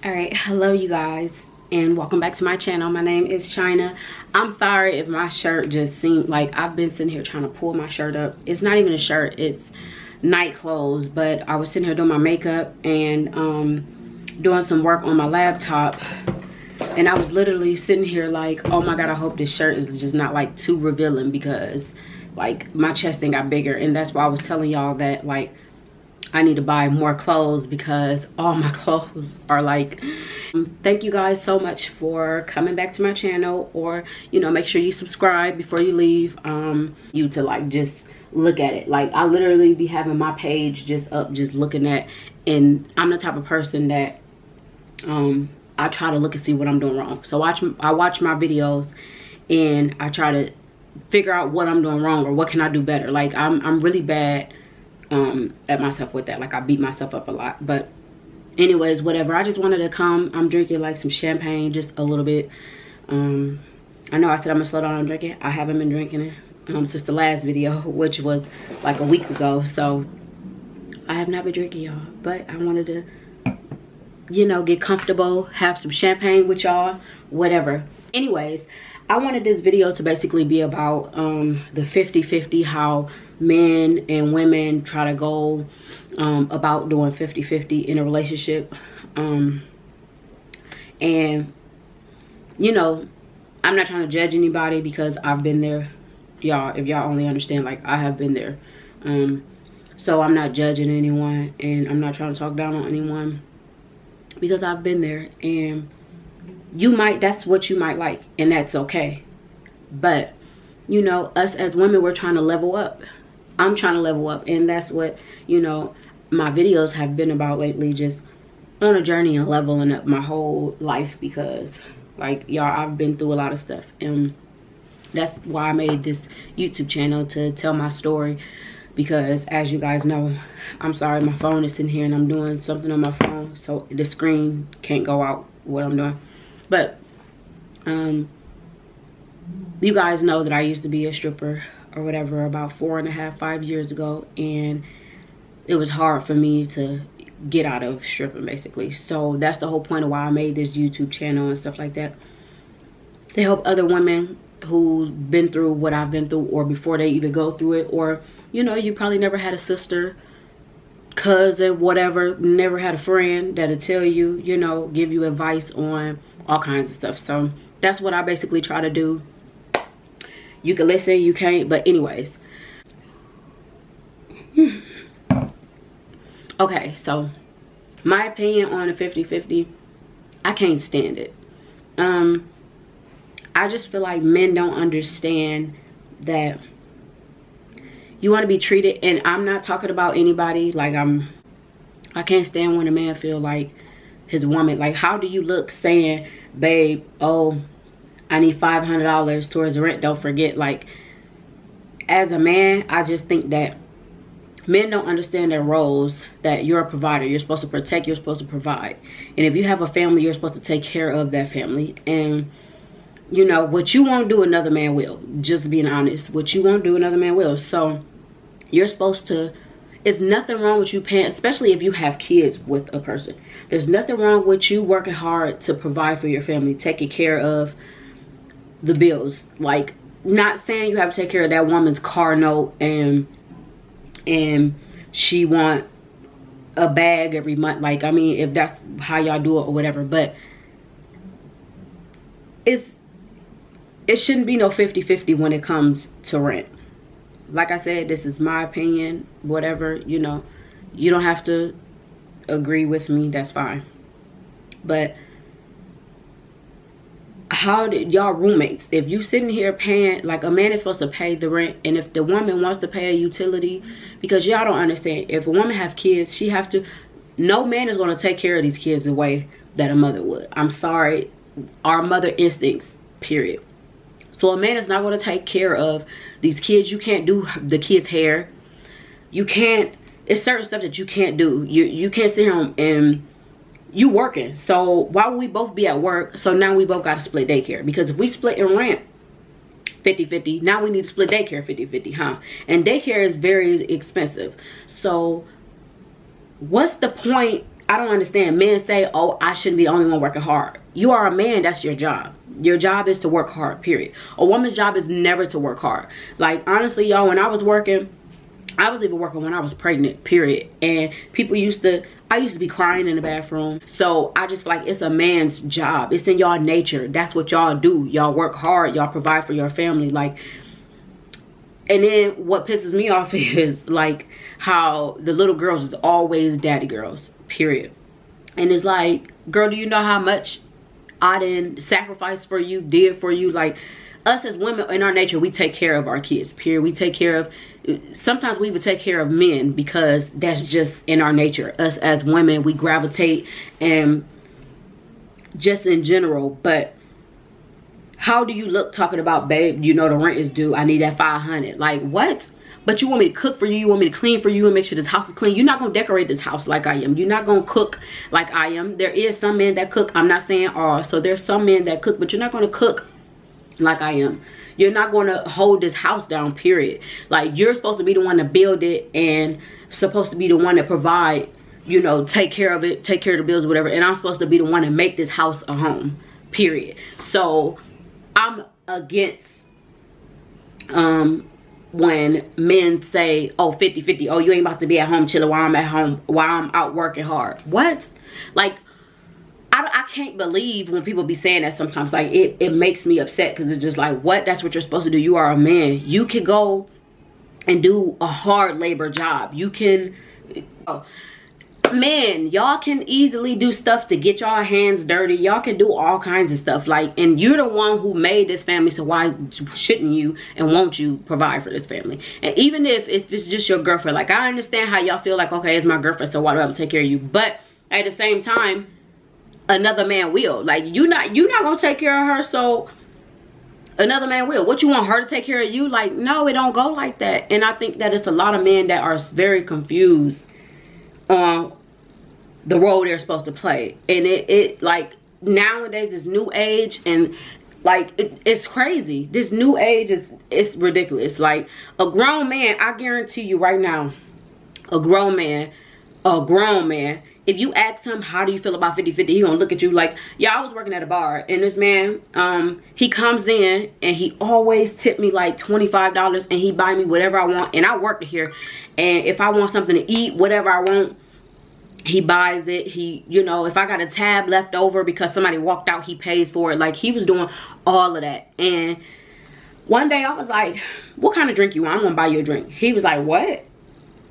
All right, hello you guys, and welcome back to my channel. My name is China. I'm sorry if my shirt just seemed like I've been sitting here trying to pull my shirt up. It's not even a shirt, it's night clothes, but I was sitting here doing my makeup and doing some work on my laptop, and I was literally sitting here like, oh my god, I hope this shirt is just not like too revealing, because like my chest thing got bigger. And that's why I was telling y'all that like I need to buy more clothes, because all my clothes are like, thank you guys so much for coming back to my channel, or you know, make sure you subscribe before you leave, you to like just look at it. Like I literally be having my page just up, just looking at, and I'm the type of person that I try to look and see what I'm doing wrong. So I watch my videos and I try to figure out what I'm doing wrong or what can I do better. Like I'm really bad at myself with that. Like I beat myself up a lot. But anyways, whatever, I just wanted to come. I'm drinking like some champagne, just a little bit. I know I said I'm gonna slow down on drinking. I haven't been drinking it since the last video, which was like a week ago. So I have not been drinking, y'all, but I wanted to, you know, get comfortable, have some champagne with y'all, whatever. Anyways, I wanted this video to basically be about the 50-50, how men and women try to go about doing 50-50 in a relationship. And you know, I'm not trying to judge anybody, because I've been there, y'all. If y'all only understand, like I have been there. So I'm not judging anyone, and I'm not trying to talk down on anyone, because I've been there. And that's what you might like, and that's okay. But you know, us as women, we're trying to level up. I'm trying to level up, and that's what, you know, my videos have been about lately, just on a journey and leveling up my whole life, because like y'all, I've been through a lot of stuff, and that's why I made this YouTube channel, to tell my story. Because as you guys know, I'm sorry, my phone is sitting here and I'm doing something on my phone, so the screen can't go out what I'm doing. But you guys know that I used to be a stripper or whatever about 4.5-5 years ago, and it was hard for me to get out of stripping, basically. So that's the whole point of why I made this YouTube channel and stuff like that, to help other women who've been through what I've been through, or before they even go through it. Or you know, you probably never had a sister, cousin, whatever, never had a friend that'll tell you, you know, give you advice on all kinds of stuff. So that's what I basically try to do. You can listen, you can't, but anyways. Okay, so my opinion on the 50-50, I can't stand it. I just feel like men don't understand that you want to be treated, and I'm not talking about anybody, like I can't stand when a man feel like his woman, like how do you look saying, babe, oh, I need $500 towards the rent, don't forget. Like, as a man, I just think that men don't understand their roles, that you're a provider, you're supposed to protect, you're supposed to provide, and if you have a family, you're supposed to take care of that family. And you know, what you won't do, another man will. Just being honest, what you won't do, another man will. So you're supposed to, it's nothing wrong with you paying, especially if you have kids with a person. There's nothing wrong with you working hard to provide for your family, taking care of the bills. Like, not saying you have to take care of that woman's car note and she want a bag every month. Like, I mean, if that's how y'all do it or whatever, but it shouldn't be no 50-50 when it comes to rent. Like I said, this is my opinion, whatever, you know, you don't have to agree with me, that's fine. But how did y'all roommates, if you sitting here paying, like a man is supposed to pay the rent, and if the woman wants to pay a utility, because y'all don't understand, if a woman have kids, she have to, no man is going to take care of these kids the way that a mother would. I'm sorry, our mother instincts, period. So a man is not going to take care of these kids. You can't do the kids' hair. You can't, it's certain stuff that you can't do. You can't sit here and you working. So why would we both be at work? So now we both got to split daycare. Because if we split in rent 50-50, now we need to split daycare 50-50, huh? And daycare is very expensive. So what's the point? I don't understand. Men say, oh, I shouldn't be the only one working hard. You are a man, that's your job. Your job is to work hard, period. A woman's job is never to work hard. Like, honestly, y'all, when I was working, I was even working when I was pregnant, period. And people I used to be crying in the bathroom. So I just feel like it's a man's job. It's in y'all nature. That's what y'all do. Y'all work hard. Y'all provide for your family. Like, and then what pisses me off is like how the little girls is always daddy girls, period. And it's like, girl, do you know how much I didn't sacrifice for you, did for you? Like, us as women, in our nature, we take care of our kids, period. We take care of, sometimes we would take care of men because that's just in our nature. Us as women, we gravitate, and just in general. But how do you look talking about, babe, you know the rent is due, I need that $500? Like, what? But you want me to cook for you, you want me to clean for you, and make sure this house is clean. You're not going to decorate this house like I am. You're not going to cook like I am. There is some men that cook. I'm not saying all. So there's some men that cook, but you're not going to cook like I am. You're not going to hold this house down, period. Like, you're supposed to be the one to build it and supposed to be the one to provide, you know, take care of it, take care of the bills, whatever. And I'm supposed to be the one to make this house a home, period. So I'm against when men say, oh, 50-50, oh, you ain't about to be at home chilling while I'm at home, while I'm out working hard. What? Like, I can't believe when people be saying that sometimes. Like, it makes me upset, because it's just like, what? That's what you're supposed to do. You are a man. You can go and do a hard labor job. You can, oh, man, y'all can easily do stuff to get y'all hands dirty. Y'all can do all kinds of stuff. Like, and you're the one who made this family, so why shouldn't you and won't you provide for this family? And even if it's just your girlfriend, like, I understand how y'all feel like, okay, it's my girlfriend, so why do I have to take care of you? But at the same time, another man will. Like, you're not gonna take care of her, so another man will. What, you want her to take care of you? Like, no, it don't go like that. And I think that it's a lot of men that are very confused on the role they're supposed to play. And it like, nowadays, this new age, and like, it's crazy. This new age it's ridiculous. Like, a grown man, I guarantee you right now, a grown man, if you ask him, how do you feel about 50-50, he gonna look at you like, yeah, I was working at a bar, and this man, he comes in, and he always tip me like $25, and he buy me whatever I want, and I work here, and if I want something to eat, whatever I want, he buys it. He, you know, if I got a tab left over because somebody walked out, he pays for it. Like, he was doing all of that. And one day I was like, what kind of drink you want? I'm gonna buy you a drink. He was like, what?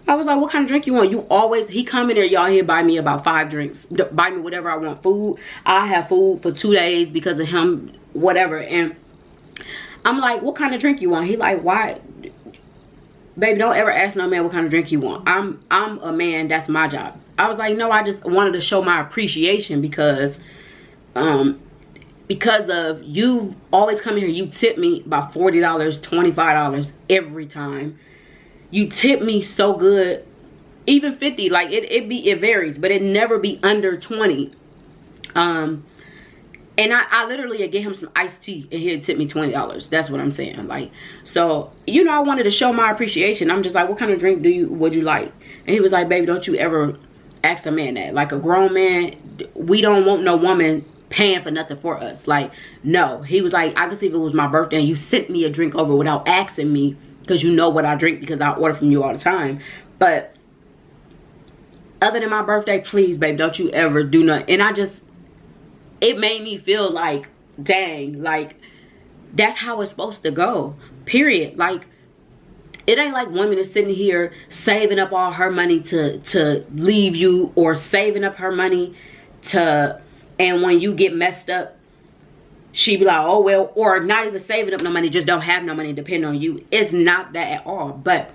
I was like, what kind of drink you want? You always, he come in there, y'all, he'll buy me about 5 drinks. Buy me whatever I want. Food, I have food for 2 days because of him, whatever. And I'm like, what kind of drink you want? He like, why? Baby, don't ever ask no man what kind of drink you want. I'm a man, that's my job. I was like, no, I just wanted to show my appreciation because of you always come here, you tip me about $40, $25 every time. You tip me so good, even 50, like it varies, but it never be under 20. And I literally get him some iced tea and he'll tip me $20. That's what I'm saying. Like, so, you know, I wanted to show my appreciation. I'm just like, what kind of drink would you like? And he was like, baby, don't you ever ask a man that. Like, a grown man, we don't want no woman paying for nothing for us. Like, no. He was like, I could see if it was my birthday and you sent me a drink over without asking me, because you know what I drink because I order from you all the time. But other than my birthday, please, babe, don't you ever do nothing. And it made me feel like, dang, like, that's how it's supposed to go, period. Like, it ain't like women is sitting here saving up all her money to leave you, or saving up her money and when you get messed up, she be like, oh, well, or not even saving up no money, just don't have no money, depend on you. It's not that at all. But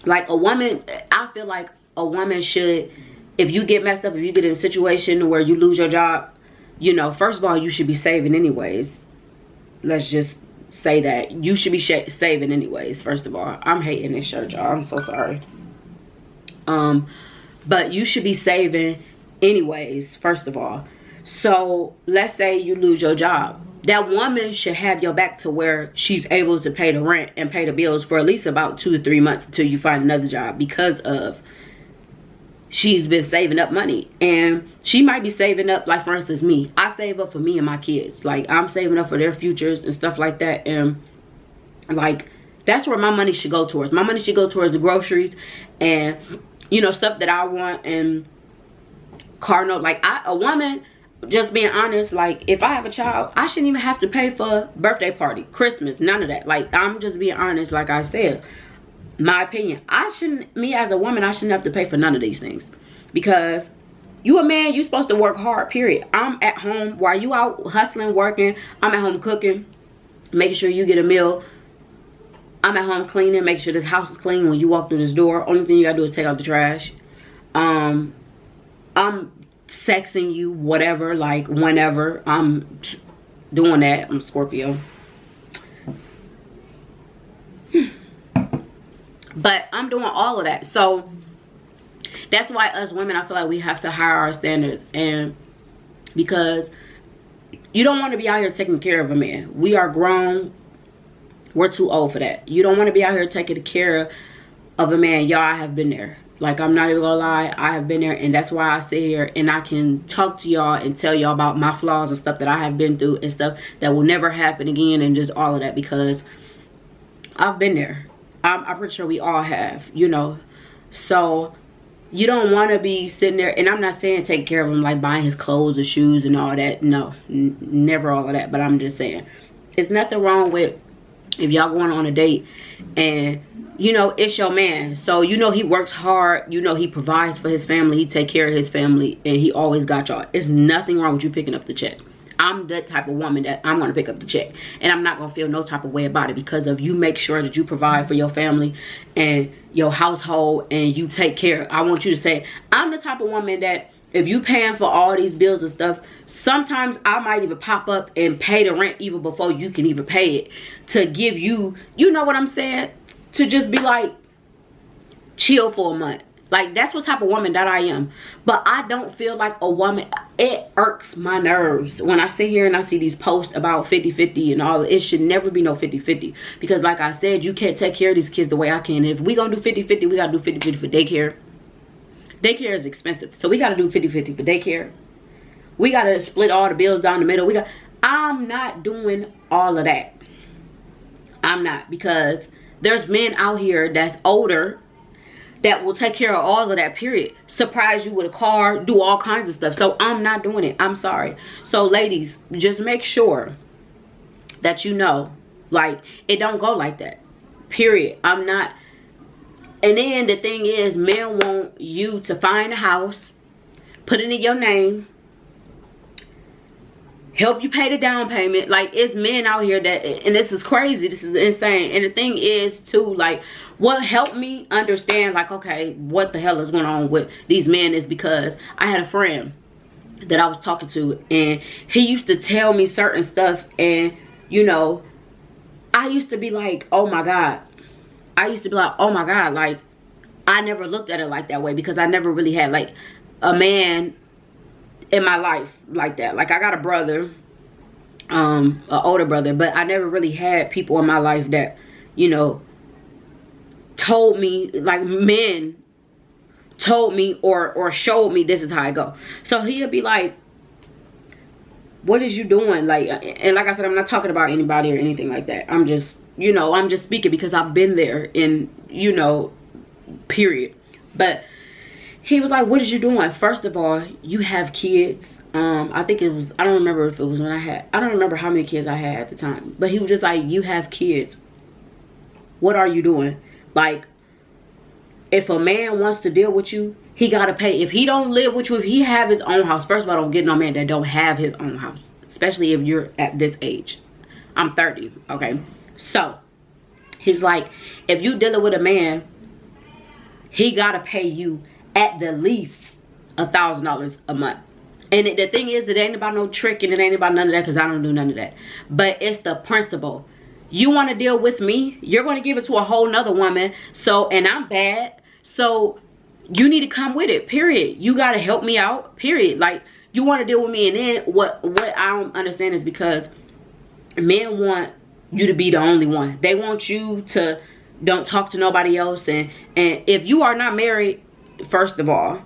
like, a woman, I feel like a woman should, if you get messed up, if you get in a situation where you lose your job, you know, first of all, you should be saving anyways. Let's just say that. You should be saving anyways, first of all. I'm hating this shirt, y'all. I'm so sorry. But you should be saving anyways, first of all. So let's say you lose your job. That woman should have your back to where she's able to pay the rent and pay the bills for at least about 2 to 3 months until you find another job, because of she's been saving up money, and she might be saving up, like for instance me, I save up for me and my kids. Like I'm saving up for their futures and stuff like that, and like that's where my money should go towards. My money should go towards the groceries and, you know, stuff that I want, and car note. Like a woman, just being honest, like if I have a child, I shouldn't even have to pay for birthday party, Christmas, none of that. Like I'm just being honest. Like I said, my opinion, me as a woman, I shouldn't have to pay for none of these things, because you a man, you supposed to work hard, period. I'm at home while you out hustling, working. I'm at home cooking, making sure you get a meal. I'm at home cleaning, making sure this house is clean when you walk through this door. Only thing you gotta do is take out the trash. I'm sexing you, whatever, like whenever I'm doing that. I'm Scorpio. But I'm doing all of that. So that's why us women, I feel like we have to higher our standards. And because you don't want to be out here taking care of a man. We are grown. We're too old for that. You don't want to be out here taking care of a man. Y'all, I have been there. Like, I'm not even gonna lie, I have been there, and that's why I sit here and I can talk to y'all and tell y'all about my flaws and stuff that I have been through and stuff that will never happen again, and just all of that, because I've been there. I'm pretty sure we all have, you know. So you don't want to be sitting there, and I'm not saying take care of him like buying his clothes or shoes and all that. No, never all of that. But I'm just saying, it's nothing wrong with if y'all going on a date and, you know, it's your man. So, you know, he works hard. You know, he provides for his family. He take care of his family, and he always got y'all. It's nothing wrong with you picking up the check. I'm that type of woman that I'm going to pick up the check, and I'm not going to feel no type of way about it, because of you make sure that you provide for your family and your household, and you take care. I want you to say, I'm the type of woman that if you paying for all these bills and stuff, sometimes I might even pop up and pay the rent even before you can even pay it, to give you, you know what I'm saying, to just be like, chill for a month. Like, that's what type of woman that I am. But I don't feel like a woman. It irks my nerves when I sit here and I see these posts about 50-50 and all. It should never be no 50-50. Because like I said, you can't take care of these kids the way I can. If we gonna do 50-50, we gotta do 50-50 for daycare. Daycare is expensive. So we gotta do 50-50 for daycare. We gotta split all the bills down the middle. I'm not doing all of that. I'm not. Because there's men out here that's older that will take care of all of that, period. Surprise you with a car, do all kinds of stuff. So I'm not doing it. I'm sorry. So ladies, just make sure that you know, like, it don't go like that, period. I'm not. And then the thing is, men want you to find a house, put it in your name, help you pay the down payment. Like, it's men out here that, and this is crazy, this is insane. And the thing is too, like, what helped me understand, like, okay, what the hell is going on with these men, is because I had a friend that I was talking to, and he used to tell me certain stuff, and, you know, I used to be like, oh my God. I used to be like, oh my God, like, I never looked at it like that way, because I never really had, like, a man in my life like that. Like, I got a brother, an older brother, but I never really had people in my life that, you know, told me, like, men told me or showed me this is how I go. So he'll be like, what is you doing? Like, and like I said, I'm not talking about anybody or anything like that. I'm just, you know, I'm just speaking because I've been there, in, you know, period. But he was like, what is you doing? First of all, you have kids. I think it was, I don't remember if it was when I don't remember how many kids I had at the time. But he was just like, you have kids. What are you doing? Like, if a man wants to deal with you, he gotta pay. If he don't live with you, if he have his own house, first of all, don't get no man that don't have his own house, especially if you're at this age. I'm 30, okay? So he's like, if you dealing with a man, he gotta pay you at the least $1,000 a month. And the thing is, it ain't about no trick, and it ain't about none of that, because I don't do none of that. But it's the principle. You want to deal with me, you're going to give it to a whole nother woman. So, and I'm bad. So you need to come with it, period. You got to help me out, period. Like, you want to deal with me. And then what I don't understand is because men want you to be the only one. They want you to don't talk to nobody else. And if you are not married, first of all,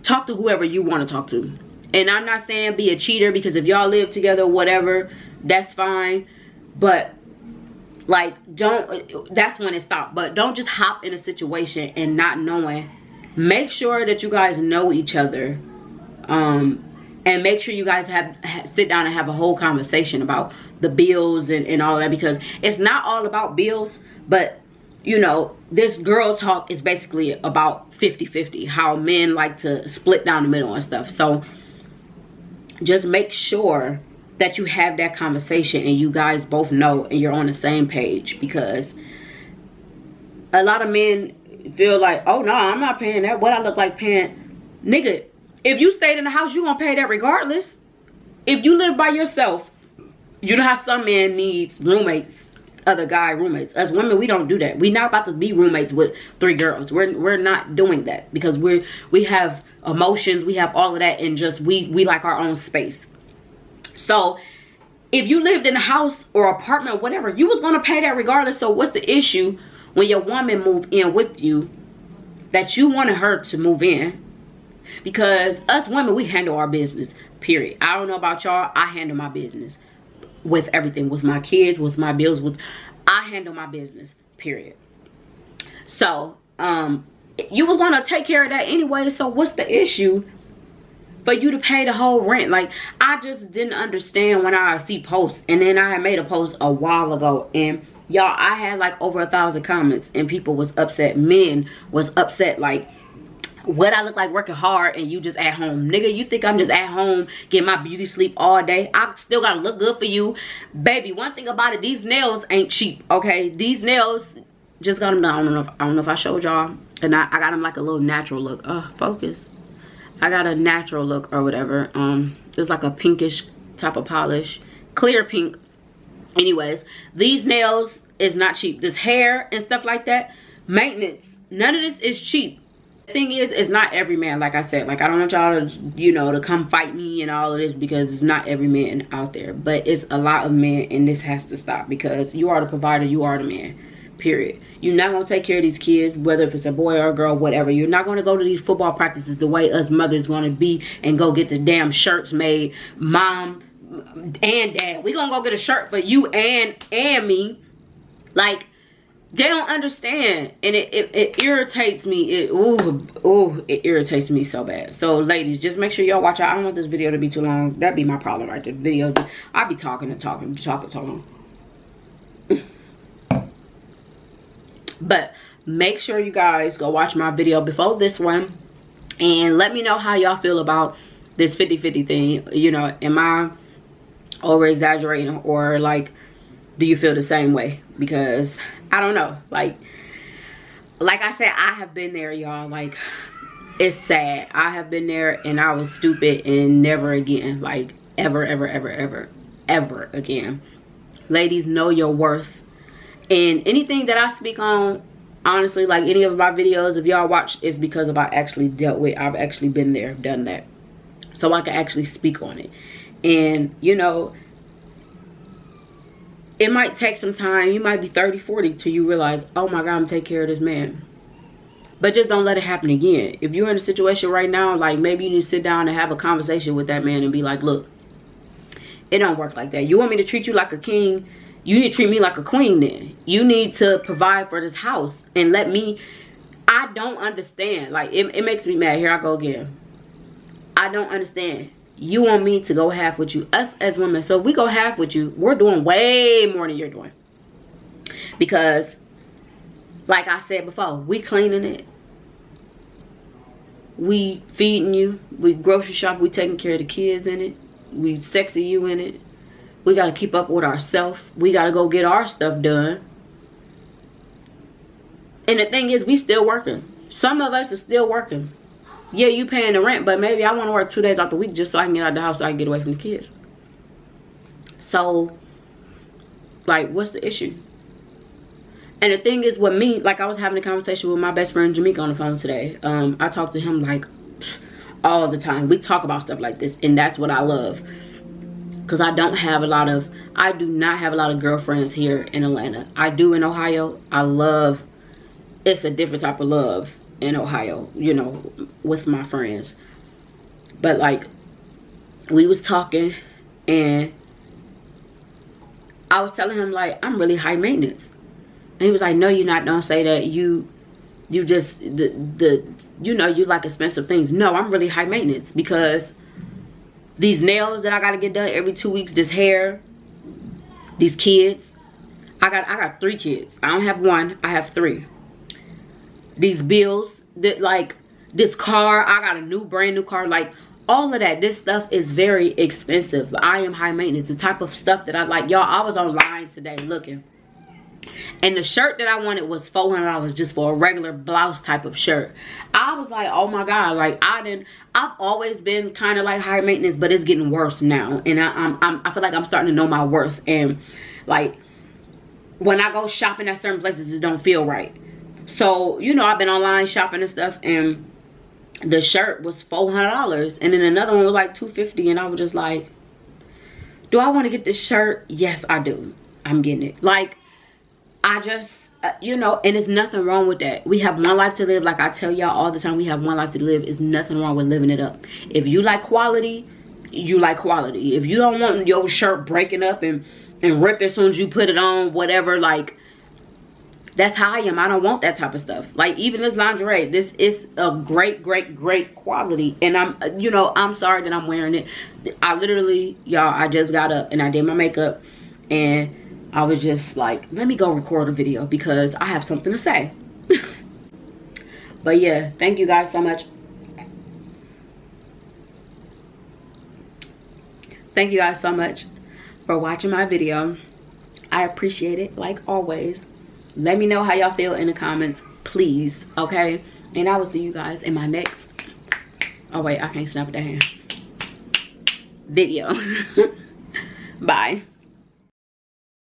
talk to whoever you want to talk to. And I'm not saying be a cheater, because if y'all live together, whatever, that's fine. But like, that's when it stops. But don't just hop in a situation and not knowing. Make sure that you guys know each other, and make sure you guys sit down and have a whole conversation about the bills and all that, because it's not all about bills. But you know, this girl talk is basically about 50-50, how men like to split down the middle and stuff. So just make sure that you have that conversation and you guys both know and you're on the same page, because a lot of men feel like, oh no, I'm not paying that. What I look like paying? Nigga, if you stayed in the house, you gonna pay that regardless. If you live by yourself, you know how some men needs roommates, other guy roommates. As women, we don't do that. We not about to be roommates with 3 girls. We're not doing that, because we have emotions, we have all of that, and just we like our own space. So if you lived in a house or apartment, whatever, you was gonna pay that regardless. So what's the issue when your woman moved in with you that you wanted her to move in? Because us women, we handle our business, period. I don't know about y'all, I handle my business with everything, with my kids, with my bills, I handle my business, period. So you was gonna take care of that anyway, so what's the issue for you to pay the whole rent? Like, I just didn't understand when I see posts. And then I had made a post a while ago, and y'all, I had like over 1,000 comments, and people was upset. Men was upset, like, what I look like working hard and you just at home. Nigga, you think I'm just at home getting my beauty sleep all day? I still gotta look good for you. Baby, one thing about it, these nails ain't cheap, okay? These nails, just got them done. I don't know if I showed y'all. And I got them like a little natural look. Focus. I got a natural look or whatever. It's like a pinkish type of polish. Clear pink. Anyways, these nails is not cheap. This hair and stuff like that, maintenance, none of this is cheap. The thing is, it's not every man, like I said. Like, I don't want y'all to, you know, to come fight me and all of this, because it's not every man out there. But it's a lot of men, and this has to stop, because you are the provider, you are the man, period. You're not going to take care of these kids, whether if it's a boy or a girl, whatever. You're not going to go to these football practices the way us mothers going to be and go get the damn shirts made. Mom and dad, we going to go get a shirt for you and me. Like, they don't understand, and it irritates me. It irritates me so bad. So ladies, just make sure y'all watch out. I don't want this video to be too long. That'd be my problem right there. Video, I be talking and talking. But make sure you guys go watch my video before this one, and let me know how y'all feel about this 50-50 thing. You know, am I over exaggerating, or like, do you feel the same way? Because I don't know. Like I said, I have been there, y'all. Like, it's sad. I have been there, and I was stupid, and never again. Like, ever again. Ladies, know your worth. And anything that I speak on, honestly, like any of my videos, if y'all watch, it's because I've actually dealt with, I've actually been there, done that. So I can actually speak on it. And, you know, it might take some time. You might be 30, 40 till you realize, oh my God, I'm taking care of this man. But just don't let it happen again. If you're in a situation right now, like, maybe you need to sit down and have a conversation with that man and be like, look, it don't work like that. You want me to treat you like a king? You need to treat me like a queen then. You need to provide for this house and let me. I don't understand. Like, it makes me mad. Here I go again. I don't understand. You want me to go half with you. Us as women, so if we go half with you, we're doing way more than you're doing. Because, like I said before, we cleaning it. We feeding you. We grocery shop. We taking care of the kids in it. We sexy you in it. We got to keep up with ourselves. We got to go get our stuff done. And the thing is, we still working. Some of us are still working. Yeah, you paying the rent, but maybe I want to work 2 days out the week just so I can get out of the house, so I can get away from the kids. So, like, what's the issue? And the thing is, with me, like, I was having a conversation with my best friend Jamaica on the phone today. I talk to him like all the time. We talk about stuff like this, and that's what I love. Because I do not have a lot of girlfriends here in Atlanta. I do in Ohio. I love, it's a different type of love in Ohio, you know, with my friends. But like, we was talking, and I was telling him like, I'm really high maintenance. And he was like, no, you're not. Don't say that. You just, you know, you like expensive things. No, I'm really high maintenance, because these nails that I gotta get done every 2 weeks, this hair, these kids. I got 3 kids. I don't have 1, I have 3. These bills, that, like, this car, I got a brand new car. Like, all of that, this stuff is very expensive. I am high maintenance. The type of stuff that I like. Y'all, I was online today looking, and the shirt that I wanted was $400 just for a regular blouse type of shirt. I was like, oh my God, like, I've always been kind of like high maintenance, but it's getting worse now. And I feel like I'm starting to know my worth. And like, when I go shopping at certain places, it don't feel right. So, you know, I've been online shopping and stuff, and the shirt was $400, and then another one was like $250, and I was just like, do I want to get this shirt? Yes, I do. I'm getting it. Like, I just, you know, and there's nothing wrong with that. We have one life to live. Like I tell y'all all the time, we have one life to live. There's nothing wrong with living it up. If you like quality, you like quality. If you don't want your shirt breaking up and rip as soon as you put it on, whatever, like, that's how I am. I don't want that type of stuff. Like, even this lingerie, this is a great quality. And I'm, you know, I'm sorry that I'm wearing it. I literally, y'all, I just got up and I did my makeup, and I was just like, let me go record a video because I have something to say. But yeah, thank you guys so much. Thank you guys so much for watching my video. I appreciate it, like always. Let me know how y'all feel in the comments, please, okay? And I will see you guys in my next, oh wait, I can't snap with that hand, video. Bye.